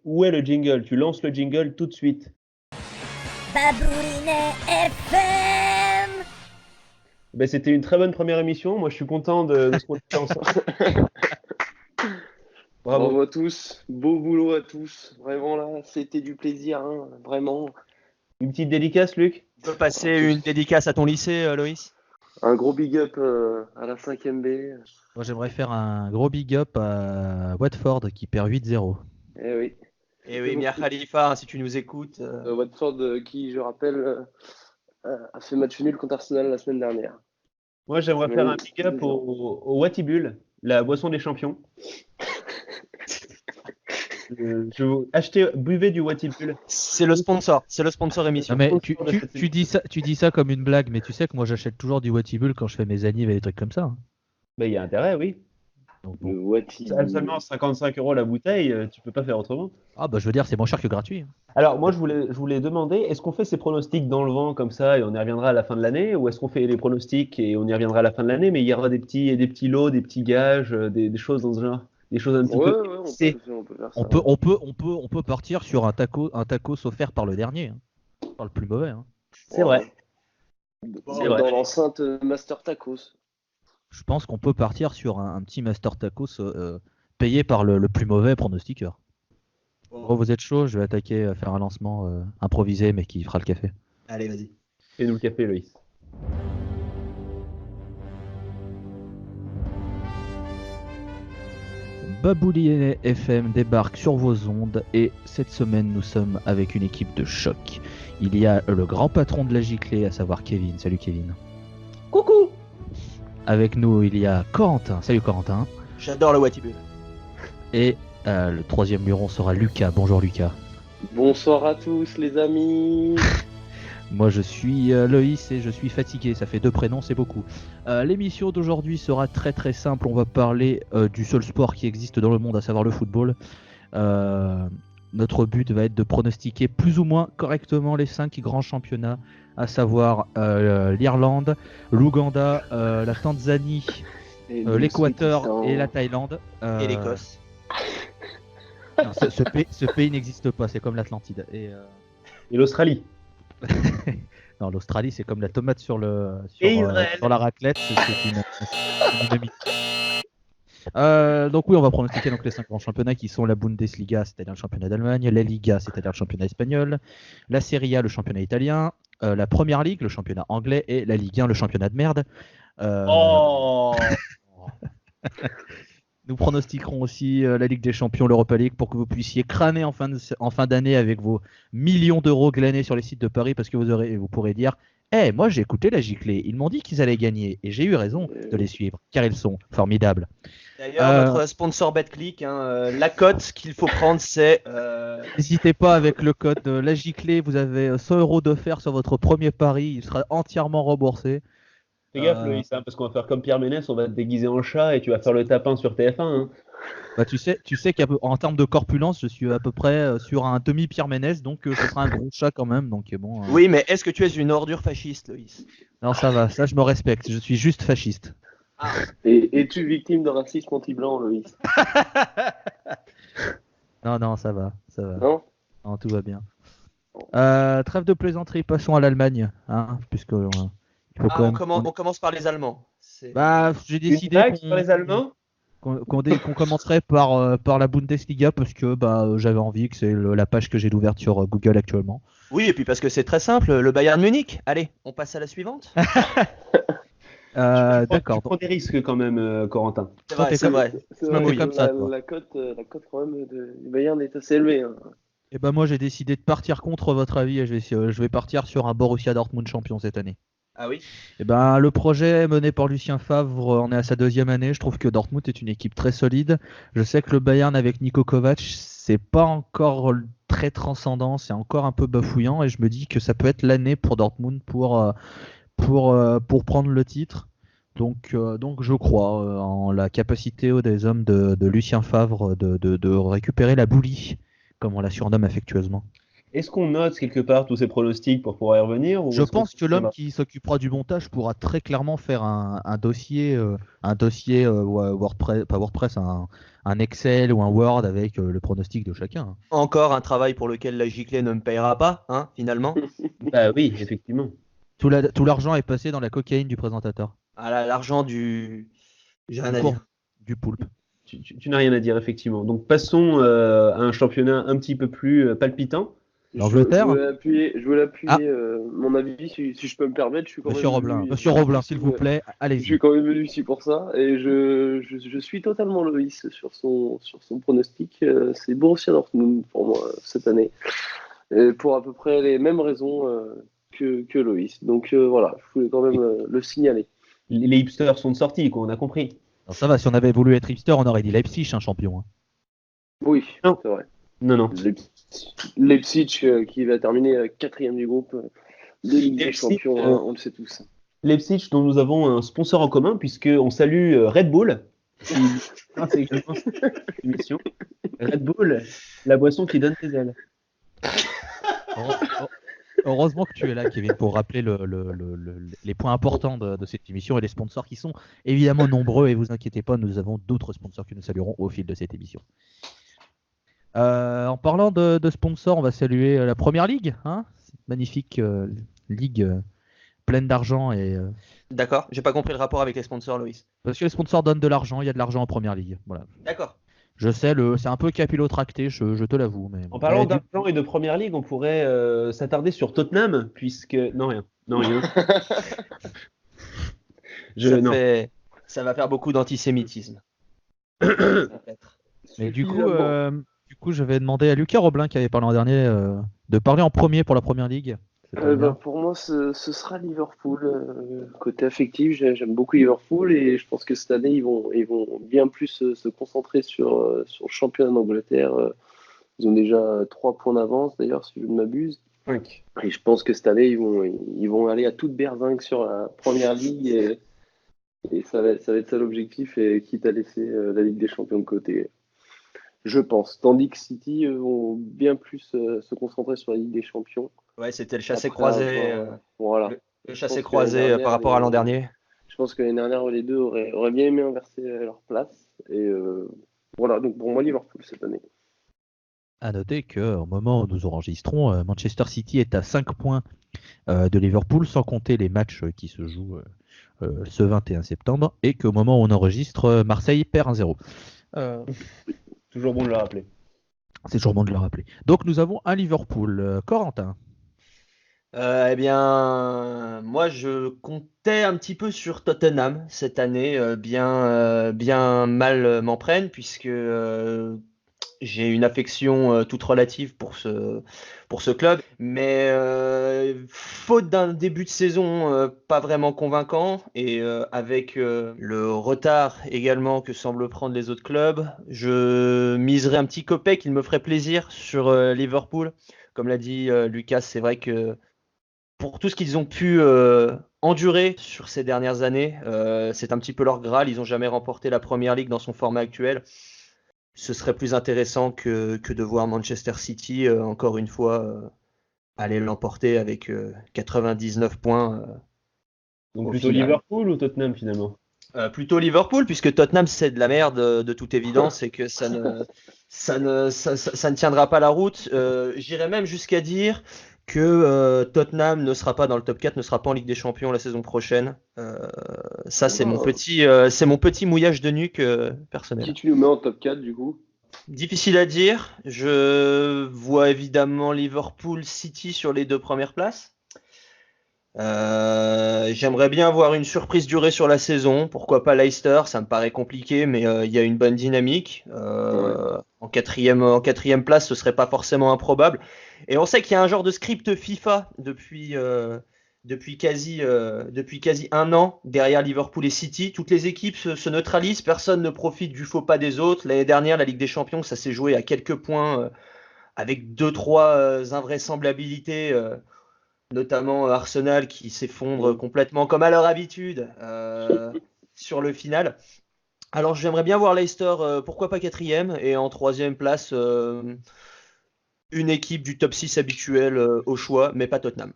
où est le jingle? Tu lances le jingle tout de suite. Baboulinet FM. Ben, c'était une très bonne première émission. Moi, je suis content de ce qu'on a fait ensemble. Bravo. Bravo à tous, beau boulot à tous. Vraiment là, c'était du plaisir, hein, vraiment. Une petite dédicace, Luc? Tu peux passer une dédicace à ton lycée, Loïs? Un gros big up à la 5e B. Moi, j'aimerais faire un gros big up à Watford qui perd 8-0. Eh oui. Et oui, Mia Khalifa, hein, si tu nous écoutes. Watford qui, je rappelle, a fait match nul contre Arsenal la semaine dernière. Moi, j'aimerais faire un big up au Wattibul, la boisson des champions. Buvez du Wattibul. C'est le sponsor émission. Non, mais tu dis ça comme une blague, mais tu sais que moi j'achète toujours du Wattibul quand je fais mes annives et des trucs comme ça. Hein. Ben, il y a intérêt, oui. Donc, Le bon. Wattibul. Seulement 55 € la bouteille, tu peux pas faire autrement. Ah bah je veux dire, c'est moins cher que gratuit. Hein. Alors, moi, je voulais demander, est-ce qu'on fait ces pronostics dans le vent comme ça et on y reviendra à la fin de l'année, ou est-ce qu'on fait les pronostics et on y reviendra à la fin de l'année, mais il y aura des petits lots, des petits gages, des choses dans ce genre, des choses un petit Ouais, peu. on peut faire ça. On peut partir sur un tacos offert par le dernier, hein. Par le plus mauvais. Hein. C'est vrai. C'est vrai. Dans l'enceinte Master Tacos. Je pense qu'on peut partir sur un petit Master Tacos payé par le plus mauvais pronostiqueur. Bon, vous êtes chaud, je vais attaquer, faire un lancement improvisé, mais qui fera le café. Allez, vas-y. Fais-nous le café, Loïs. Baboulinet FM débarque sur vos ondes et cette semaine nous sommes avec une équipe de choc. Il y a le grand patron de la giclée, à savoir Kevin. Salut Kevin. Coucou. Avec nous il y a Corentin. Salut Corentin. J'adore le Wattibul. Et le troisième luron sera Lucas. Bonjour Lucas. Bonsoir à tous les amis. Moi je suis Loïs et je suis fatigué, ça fait 2 prénoms, c'est beaucoup. L'émission d'aujourd'hui sera très très simple, on va parler du seul sport qui existe dans le monde, à savoir le football. Notre but va être de pronostiquer plus ou moins correctement les 5 grands championnats, à savoir l'Irlande, l'Ouganda, la Tanzanie, l'Équateur et la Thaïlande. Et l'Écosse. Non, ce pays n'existe pas, c'est comme l'Atlantide. Et l'Australie. Non, l'Australie, c'est comme la tomate sur la raclette. C'est une demi. Donc oui, on va pronostiquer donc les 5 grands championnats qui sont la Bundesliga, c'est-à-dire le championnat d'Allemagne, la Liga, c'est-à-dire le championnat espagnol, la Serie A, le championnat italien, la Première Ligue, le championnat anglais, et la Ligue 1, le championnat de merde. Nous pronostiquerons aussi la Ligue des Champions, l'Europa League, pour que vous puissiez crâner en fin d'année avec vos millions d'euros glanés sur les sites de Paris, parce que vous pourrez dire moi j'ai écouté la giclée, ils m'ont dit qu'ils allaient gagner, et j'ai eu raison de les suivre, car ils sont formidables. D'ailleurs, notre sponsor BetClick, la cote qu'il faut prendre, c'est... N'hésitez pas avec le code la giclée, vous avez 100 € d'offert sur votre premier pari, il sera entièrement remboursé. Fais gaffe, Loïs, parce qu'on va faire comme Pierre Ménès, on va te déguiser en chat et tu vas faire le tapin sur TF1. Hein. Bah, tu sais qu'en termes de corpulence, je suis à peu près sur un demi-Pierre Ménès, donc ce sera un gros chat quand même. Donc, bon, Oui, mais est-ce que tu es une ordure fasciste, Loïs? Non, ça va, ça je me respecte, je suis juste fasciste. Ah. Et es-tu victime de racisme anti-blanc, Loïs? Non, ça va. Non, tout va bien. Trêve de plaisanterie, passons à l'Allemagne, hein, puisque on commence par les Allemands. J'ai décidé sur les Allemands qu'on commencerait par la Bundesliga parce que j'avais envie, que c'est la page que j'ai ouverte sur Google actuellement. Oui, et puis parce que c'est très simple, le Bayern Munich. Allez, on passe à la suivante. D'accord. Tu prends des risques quand même, Corentin. C'est vrai. C'est vrai, comme ça, la cote quand même du Bayern est assez élevée. Hein. Et moi j'ai décidé de partir contre votre avis et je vais partir sur un Borussia Dortmund champion cette année. Ah oui. Et le projet mené par Lucien Favre en est à sa 2e année. Je trouve que Dortmund est une équipe très solide. Je sais que le Bayern avec Niko Kovac, c'est pas encore très transcendant, c'est encore un peu bafouillant et je me dis que ça peut être l'année pour Dortmund pour prendre le titre. Donc je crois en la capacité des hommes de Lucien Favre de récupérer la boulie, comme on la surnomme affectueusement. Est-ce qu'on note quelque part tous ces pronostics pour pouvoir y revenir ou Je est-ce qu'on pense que l'homme qui s'occupera du montage pourra très clairement faire un dossier, WordPress, pas WordPress, un Excel ou un Word avec le pronostic de chacun, hein. Encore un travail pour lequel la giclée ne me payera pas, hein, finalement. Bah oui, effectivement. Tout l'argent est passé dans la cocaïne du présentateur. Ah là, l'argent du. J'ai rien Du à cours dire. du poulpe. Tu n'as rien à dire, effectivement. Donc passons à un championnat un petit peu plus palpitant. L'Angleterre? Je voulais Ah, appuyer mon avis, si je peux me permettre. Je suis quand Monsieur même Roblin. venu Monsieur ici. Roblin, s'il vous Ouais. plaît, Je allez-y. suis quand même venu ici pour ça. Et je suis totalement Loïs sur son pronostic. C'est Borussia Dortmund pour moi cette année. Et pour à peu près les mêmes raisons que Loïs. Donc voilà, je voulais quand même le signaler. Les hipsters sont de sortie, quoi, on a compris. Alors, ça va, si on avait voulu être hipster, on aurait dit Leipzig, un champion, hein. Oui, Non. c'est vrai. Non, non. Leipzig qui va terminer quatrième du groupe de Ligue des Leipzig, Champions, hein, on le sait tous. Leipzig, dont nous avons un sponsor en commun, puisqu'on salue Red Bull, qui c'est également cette émission. Red Bull, la boisson qui donne des ailes. Heureusement que tu es là, Kevin, pour rappeler les points importants de cette émission et les sponsors qui sont évidemment nombreux. Et vous inquiétez pas, nous avons d'autres sponsors que nous saluerons au fil de cette émission. En parlant de sponsors, on va saluer la Première Ligue, hein, cette magnifique ligue pleine d'argent. D'accord, j'ai pas compris le rapport avec les sponsors, Loïs. Parce que les sponsors donnent de l'argent, il y a de l'argent en Première Ligue. Voilà. D'accord. Je sais, c'est un peu capillotracté, je te l'avoue. Mais En parlant Mais du- d'argent et de première ligue, on pourrait s'attarder sur Tottenham, puisque. Non, rien. Non, rien. Non. Ça va faire beaucoup d'antisémitisme. Peut-être. Mais du Suffisamment. coup, je vais demander à Lucas Roblin, qui avait parlé l'an dernier, de parler en premier pour la Première Ligue. C'est pas bien. Pour moi, ce sera Liverpool. Côté affectif, j'aime beaucoup Liverpool et je pense que cette année, ils vont bien plus se concentrer sur le championnat d'Angleterre. Ils ont déjà 3 points d'avance, d'ailleurs, si je ne m'abuse. 5. Et je pense que cette année, ils vont aller à toute berzingue sur la Première Ligue et ça va être ça l'objectif, et quitte à laisser la Ligue des Champions de côté. Je pense. Tandis que City vont bien plus se concentrer sur la Ligue des Champions. Ouais, c'était le Après chassé-croisé. voilà. Le Je chassé-croisé pense que l'année par rapport à l'an dernière, dernier. Je pense que l'année dernière, les deux auraient bien aimé inverser leur place. Et voilà, donc pour moi, Liverpool cette année. À noter qu'au moment où nous enregistrons, Manchester City est à 5 points de Liverpool, sans compter les matchs qui se jouent ce 21 septembre, et qu'au moment où on enregistre, Marseille perd 1-0. Toujours bon de le rappeler. C'est toujours bon de le rappeler. Donc nous avons un Liverpool. Corentin. Eh bien, moi, je comptais un petit peu sur Tottenham cette année, bien mal m'en prenne, puisque j'ai une affection toute relative pour ce club. Mais faute d'un début de saison pas vraiment convaincant, et avec le retard également que semblent prendre les autres clubs, je miserais un petit copec, il me ferait plaisir sur Liverpool. Comme l'a dit Lucas, c'est vrai que pour tout ce qu'ils ont pu endurer sur ces dernières années, c'est un petit peu leur Graal. Ils n'ont jamais remporté la Première Ligue dans son format actuel. Ce serait plus intéressant que de voir Manchester City, encore une fois, aller l'emporter avec 99 points. Donc Au plutôt final. Liverpool ou Tottenham finalement? Plutôt Liverpool, puisque Tottenham c'est de la merde de toute évidence et que ça ne tiendra pas la route. J'irais même jusqu'à dire que Tottenham ne sera pas dans le top 4, ne sera pas en Ligue des Champions la saison prochaine. Ça c'est mon petit mouillage de nuque personnel. Qui tu nous mets en top 4 du coup? Difficile à dire. Je vois évidemment Liverpool, City sur les 2 premières places. J'aimerais bien avoir une surprise durée sur la saison. Pourquoi pas Leicester? Ça me paraît compliqué, mais il y a une bonne dynamique. En quatrième place, ce serait pas forcément improbable. Et on sait qu'il y a un genre de script FIFA depuis quasi 1 an derrière Liverpool et City. Toutes les équipes se neutralisent, personne ne profite du faux pas des autres. L'année dernière, la Ligue des Champions, ça s'est joué à quelques points avec 2-3 invraisemblabilités. Notamment Arsenal qui s'effondre complètement comme à leur habitude sur le final. Alors j'aimerais bien voir Leicester, pourquoi pas 4e, et en 3e place, une équipe du top 6 habituel au choix, mais pas Tottenham.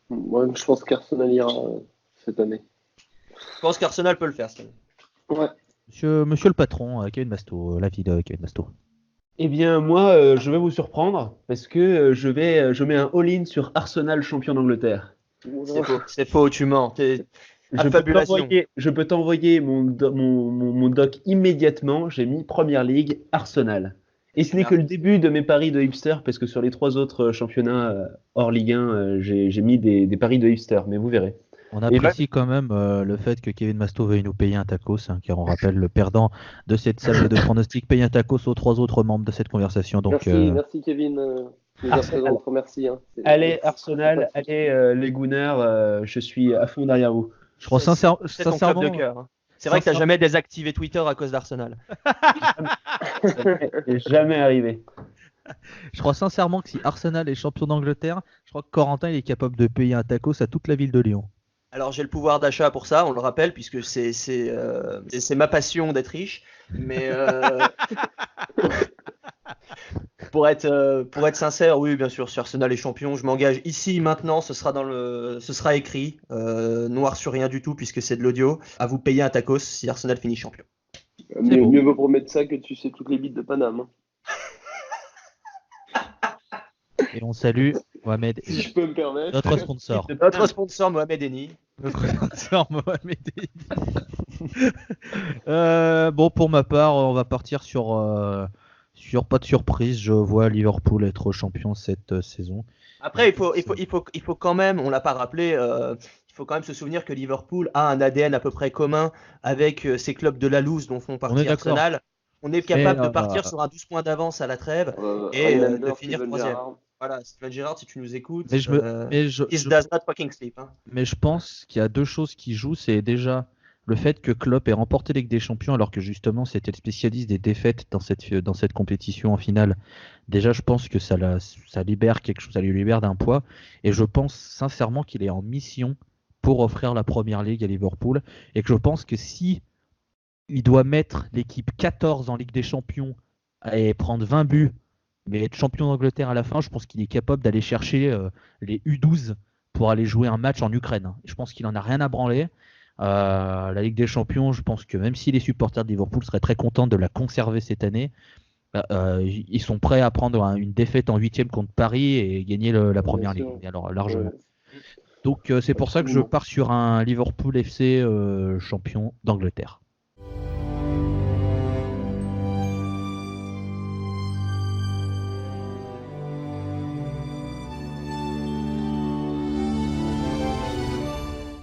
Moi, je pense qu'Arsenal ira cette année. Je pense qu'Arsenal peut le faire cette année. Ouais. Monsieur le patron, Kevin Masto, l'avis de Kevin Masto. Eh bien, moi, je vais vous surprendre parce que je mets un all-in sur Arsenal champion d'Angleterre. C'est faux, tu mens. Je peux t'envoyer mon doc immédiatement. J'ai mis Première Ligue, Arsenal. Et ce n'est que le début de mes paris de hipster, parce que sur les 3 autres championnats hors Ligue 1, j'ai mis des paris de hipster, mais vous verrez. On apprécie quand même le fait que Kevin Masto veuille nous payer un tacos, car on rappelle le perdant de cette salle de pronostic paye un tacos aux 3 autres membres de cette conversation. Donc, merci Kevin. Merci. Allez Arsenal, allez les Gooners, je suis à fond derrière vous. Je crois sincèrement. De cœur, hein. C'est vrai que tu n'as jamais désactivé Twitter à cause d'Arsenal. Jamais arrivé. Je crois sincèrement que si Arsenal est champion d'Angleterre, je crois que Corentin il est capable de payer un tacos à toute la ville de Lyon. Alors j'ai le pouvoir d'achat pour ça, on le rappelle, puisque c'est ma passion d'être riche. Mais pour être sincère, oui, bien sûr, si Arsenal est champion, je m'engage ici maintenant, ce sera écrit, noir sur rien du tout, puisque c'est de l'audio, à vous payer un tacos si Arsenal finit champion. Mieux vaut promettre ça que tu sais toutes les bites de Paname. Et on salue Mohamed, si je peux me permettre. Notre sponsor. Notre sponsor Mohamed Eni. Notre sponsor Mohamed Eni. Bon, pour ma part, on va partir sur pas de surprise. Je vois Liverpool être champion cette saison. Après, il faut quand même, on l'a pas rappelé, il faut quand même se souvenir que Liverpool a un ADN à peu près commun avec ces clubs de la loose dont font partie Arsenal. On est capable de partir sur un 12 points d'avance à la trêve et de finir 3e. Voilà, Steven Gerrard, si tu nous écoutes, this does not fucking sleep. Hein. Mais je pense qu'il y a 2 choses qui jouent. C'est déjà le fait que Klopp ait remporté la Ligue des Champions alors que justement c'était le spécialiste des défaites dans cette compétition en finale. Déjà, je pense que ça libère quelque chose, ça lui libère d'un poids. Et je pense sincèrement qu'il est en mission pour offrir la Première Ligue à Liverpool. Et que je pense que si il doit mettre l'équipe 14 en Ligue des Champions et prendre 20 buts, mais être champion d'Angleterre à la fin, je pense qu'il est capable d'aller chercher les U12 pour aller jouer un match en Ukraine. Je pense qu'il en a rien à branler. La Ligue des Champions, je pense que même si les supporters de Liverpool seraient très contents de la conserver cette année, ils sont prêts à prendre une défaite en 8e contre Paris et gagner la Première Ligue. Alors largement. Donc c'est pour ça que je pars sur un Liverpool FC champion d'Angleterre.